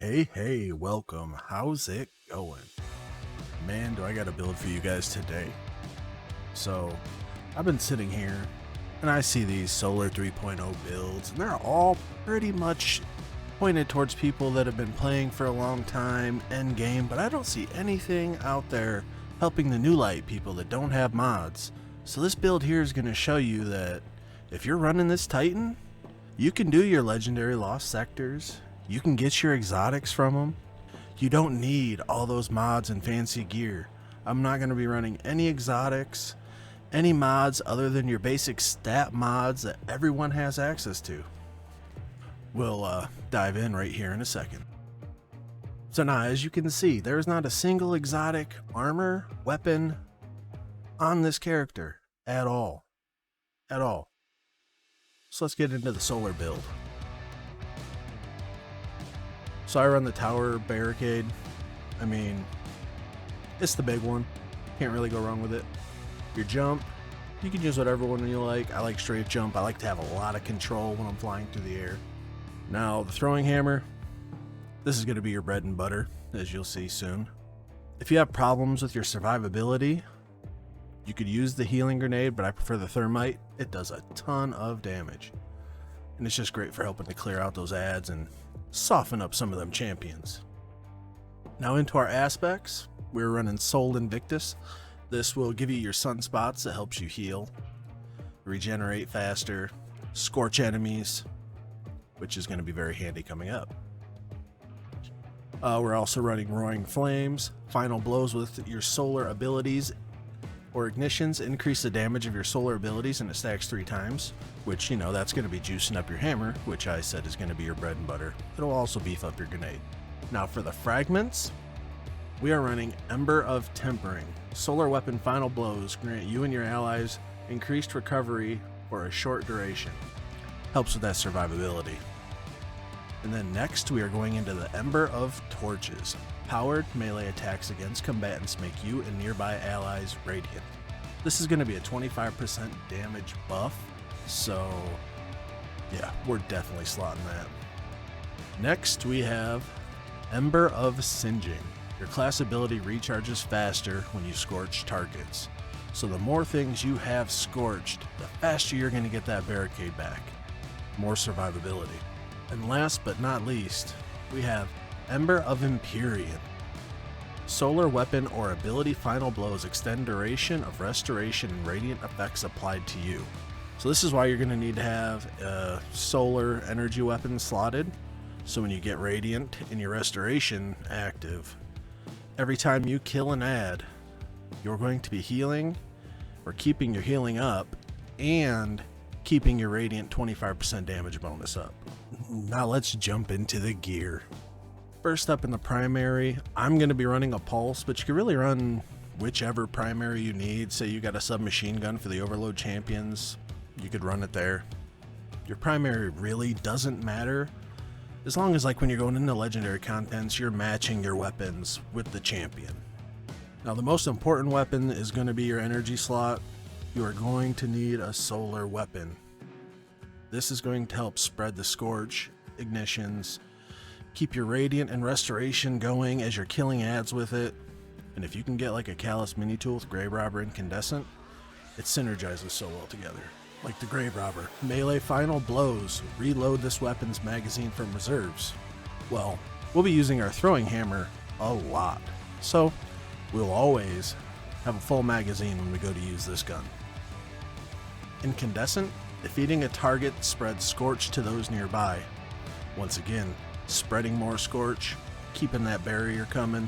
Hey, welcome. How's it going? Man, do I got a build for you guys today. So, I've been sitting here and I see these Solar 3.0 builds, and they're all pretty much pointed towards people that have been playing for a long time, end game, but I don't see anything out there helping the new light people that don't have mods. So, this build here is going to show you that if you're running this Titan, you can do your legendary lost sectors. You can get your exotics from them. You don't need all those mods and fancy gear. I'm not going to be running any exotics, any mods other than your basic stat mods that everyone has access to. We'll dive in right here in a second. So now, as you can see, there's not a single exotic armor, weapon on this character at all. At all. So let's get into the solar build. So I run the tower barricade. I mean, it's the big one. Can't really go wrong with it. Your jump, you can use whatever one you like. I like straight jump. I like to have a lot of control when I'm flying through the air. Now, the throwing hammer, this is going to be your bread and butter, as you'll see soon. If you have problems with your survivability, you could use the healing grenade, but I prefer the thermite. It does a ton of damage. And it's just great for helping to clear out those ads and soften up some of them champions. Now into our aspects, we're running Soul Invictus. This will give you your sunspots that helps you heal, regenerate faster, scorch enemies, which is going to be very handy coming up. We're also running Roaring Flames. Final blows with your solar abilities or ignitions increase the damage of your solar abilities, and it stacks 3 times, which, that's going to be juicing up your hammer, which I said is going to be your bread and butter. It'll also beef up your grenade. Now for the fragments, we are running Ember of Tempering. Solar weapon final blows grant you and your allies increased recovery for a short duration. Helps with that survivability. And then next we are going into the Ember of Torches. Powered melee attacks against combatants make you and nearby allies radiant. This is going to be a 25% damage buff, so yeah, we're definitely slotting that. Next we have Ember of Singeing. Your class ability recharges faster when you scorch targets. So the more things you have scorched, the faster you're going to get that barricade back. More survivability. And last but not least, we have Ember of Empyrean. Solar weapon or ability final blows extend duration of restoration and radiant effects applied to you. So this is why you're going to need to have a solar energy weapon slotted. So when you get radiant and your restoration active, every time you kill an ad, you're going to be healing or keeping your healing up and keeping your radiant 25% damage bonus up. Now let's jump into the gear. First up in the primary, I'm going to be running a pulse, but you can really run whichever primary you need. Say you got a submachine gun for the overload champions, you could run it there. Your primary really doesn't matter, as long as when you're going into legendary contents, you're matching your weapons with the champion. Now the most important weapon is going to be your energy slot. You are going to need a solar weapon. This is going to help spread the scorch, ignitions, keep your radiant and restoration going as you're killing ads with it. And if you can get a Callous mini tool with Grave Robber Incandescent, it synergizes so well together. Like the Grave Robber, melee final blows reload this weapon's magazine from reserves. Well, we'll be using our throwing hammer a lot, so we'll always have a full magazine when we go to use this gun. Incandescent, defeating a target spreads scorch to those nearby. Once again, spreading more scorch, keeping that barrier coming,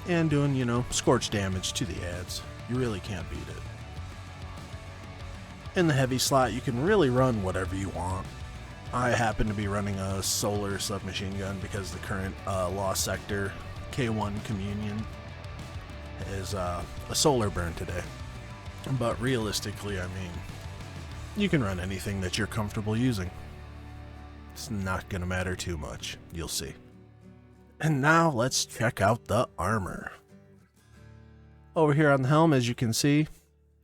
and doing, scorch damage to the ads. You really can't beat it. In the heavy slot, you can really run whatever you want. I happen to be running a solar submachine gun because the current Lost Sector K1 Communion is a solar burn today. But realistically, you can run anything that you're comfortable using. It's not going to matter too much, you'll see. And now let's check out the armor. Over here on the helm, as you can see,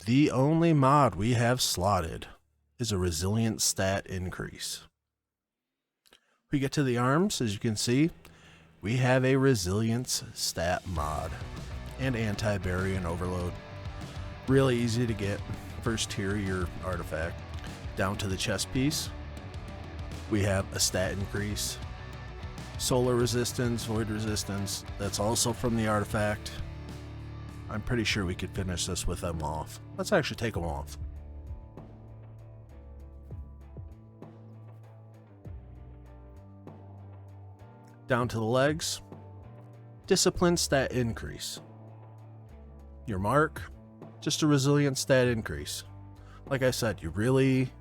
the only mod we have slotted is a resilient stat increase. We get to the arms, as you can see, we have a resilience stat mod and anti-barrier and overload. Really easy to get. First tier your artifact. Down to the chest piece, we have a stat increase, solar resistance, void resistance. That's also from the artifact. I'm pretty sure we could finish this with them off. Let's actually take them off. Down to the legs, discipline stat increase. Your mark, just a resilience stat increase. Like I said, you really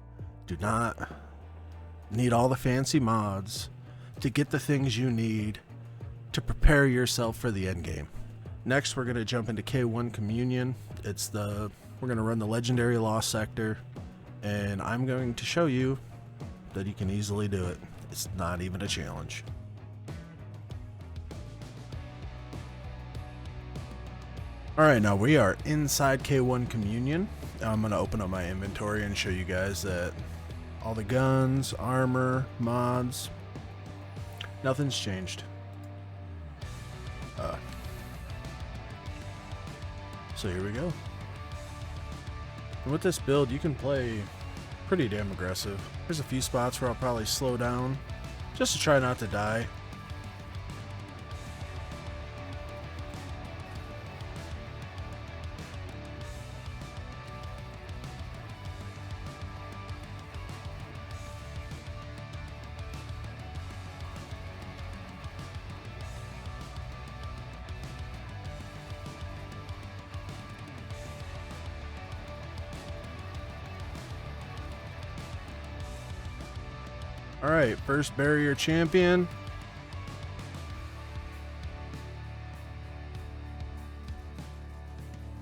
do not need all the fancy mods to get the things you need to prepare yourself for the end game. Next, we're going to jump into K1 Communion. We're going to run the legendary lost sector, and I'm going to show you that you can easily do it. It's not even a challenge. Alright, now we are inside K1 Communion. I'm going to open up my inventory and show you guys that all the guns, armor, mods, nothing's changed. So here we go. And with this build, you can play pretty damn aggressive. There's a few spots where I'll probably slow down just to try not to die. Alright, first barrier champion.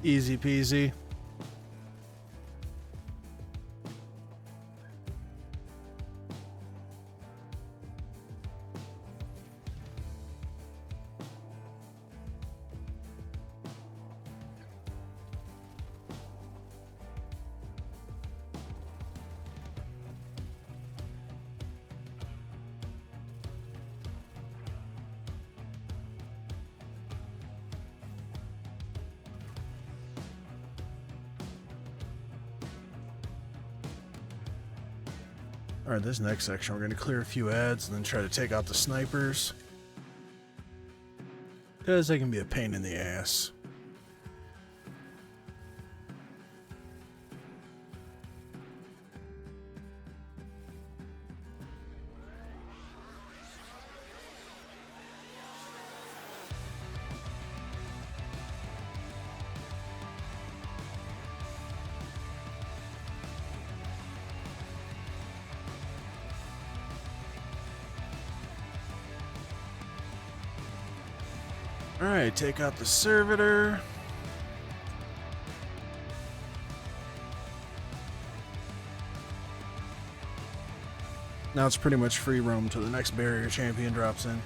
Easy peasy. Alright, this next section we're going to clear a few ads and then try to take out the snipers, because they can be a pain in the ass. Alright, take out the servitor. Now it's pretty much free roam till the next barrier champion drops in.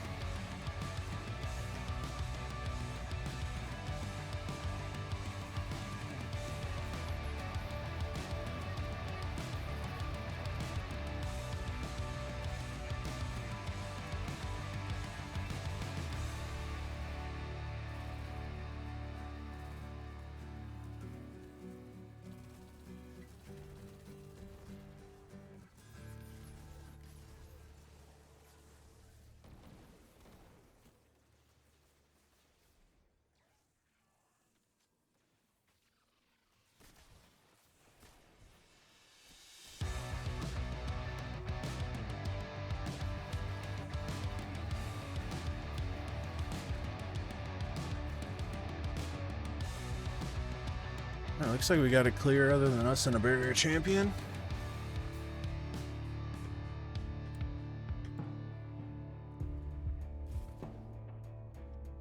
Now, looks like we got it clear other than us and a barrier champion.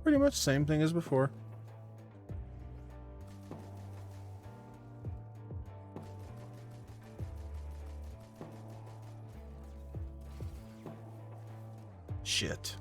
Pretty much same thing as before. Shit.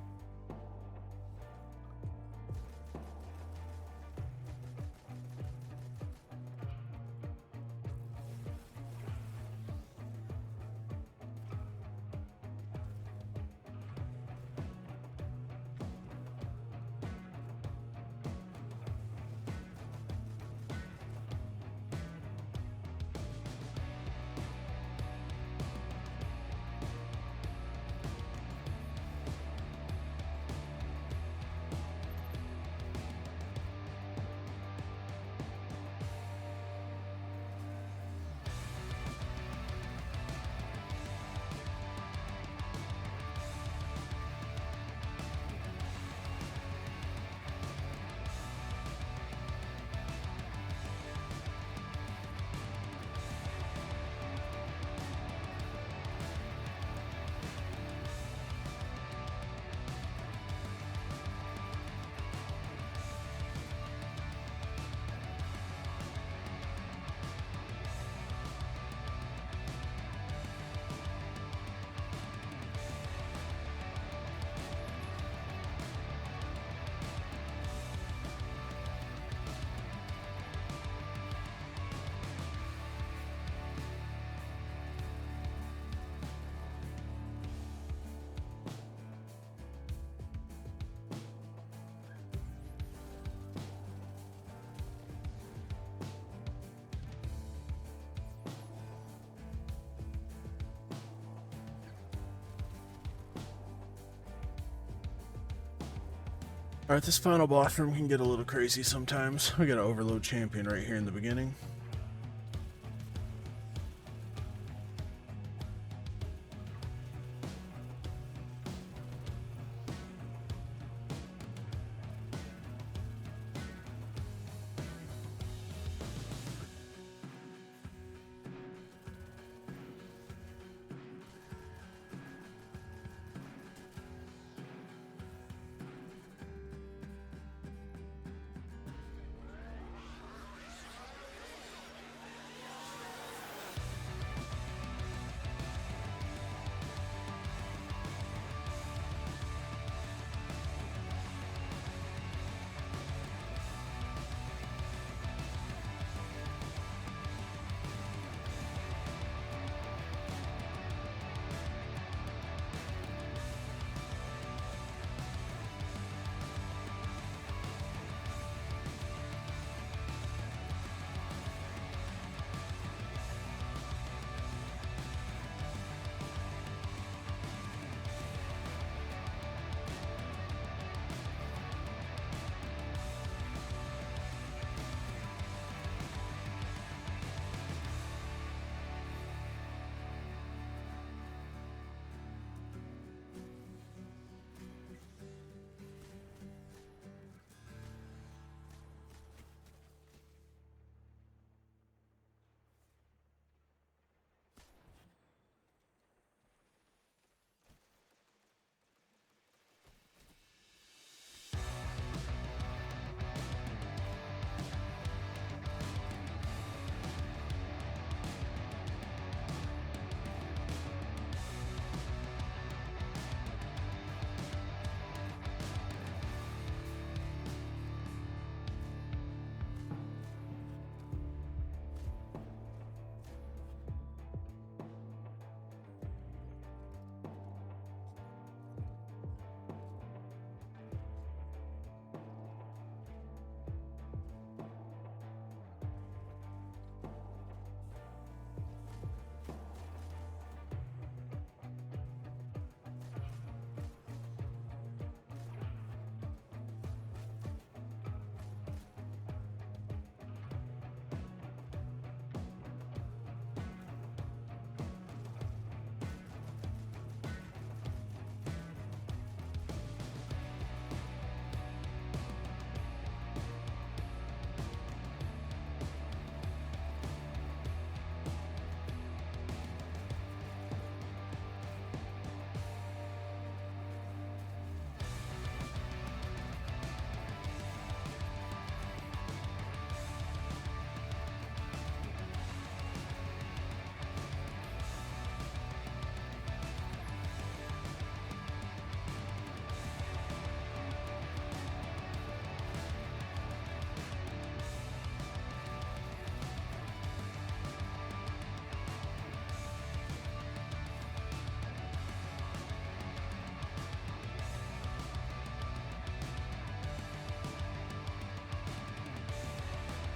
Alright, this final boss room can get a little crazy sometimes. We got an overload champion right here in the beginning.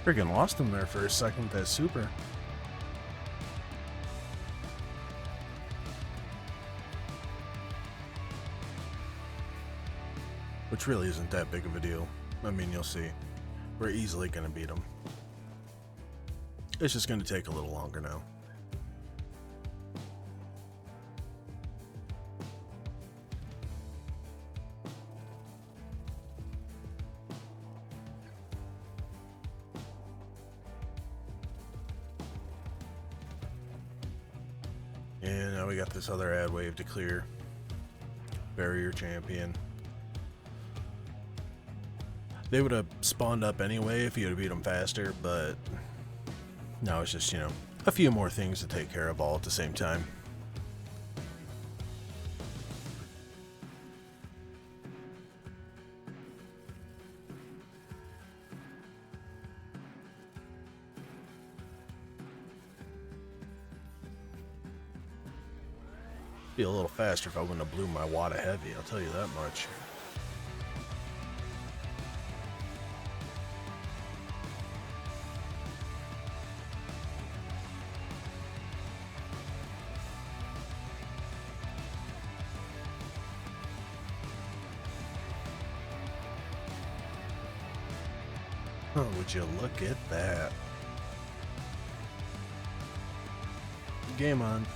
Freaking lost him there for a second with that super. Which really isn't that big of a deal. I mean, you'll see. We're easily going to beat him. It's just going to take a little longer now. And now we got this other ad wave to clear. Barrier champion. They would have spawned up anyway if you would have beat them faster, but now it's just, you know, a few more things to take care of all at the same time. Be a little faster if I wouldn't have blew my wad of heavy, I'll tell you that much. Would you look at that? Game on.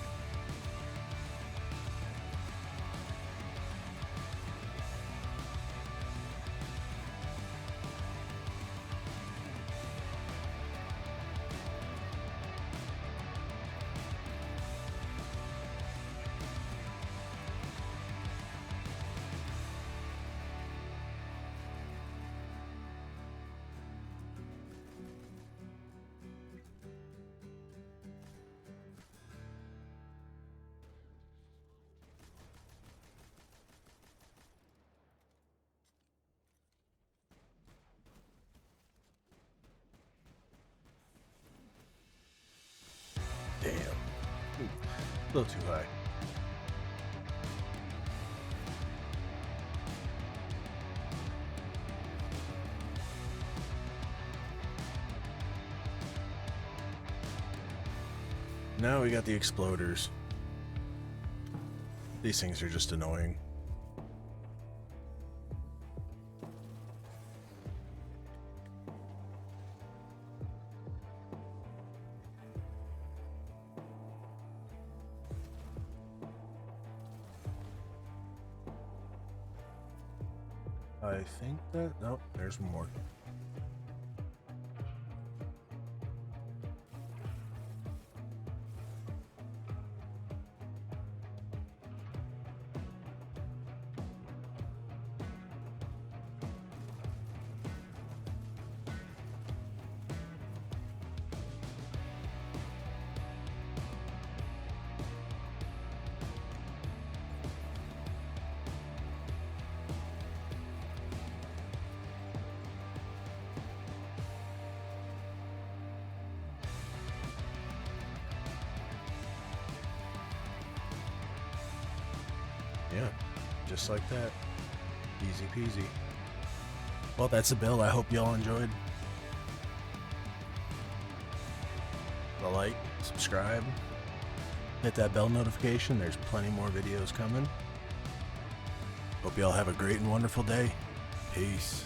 Damn. A little too high. Now we got the exploders. These things are just annoying. I think that... Nope, there's more. Yeah, just like that. Easy peasy. Well, that's the build. I hope you all enjoyed. Like, subscribe, hit that bell notification. There's plenty more videos coming. Hope you all have a great and wonderful day. Peace.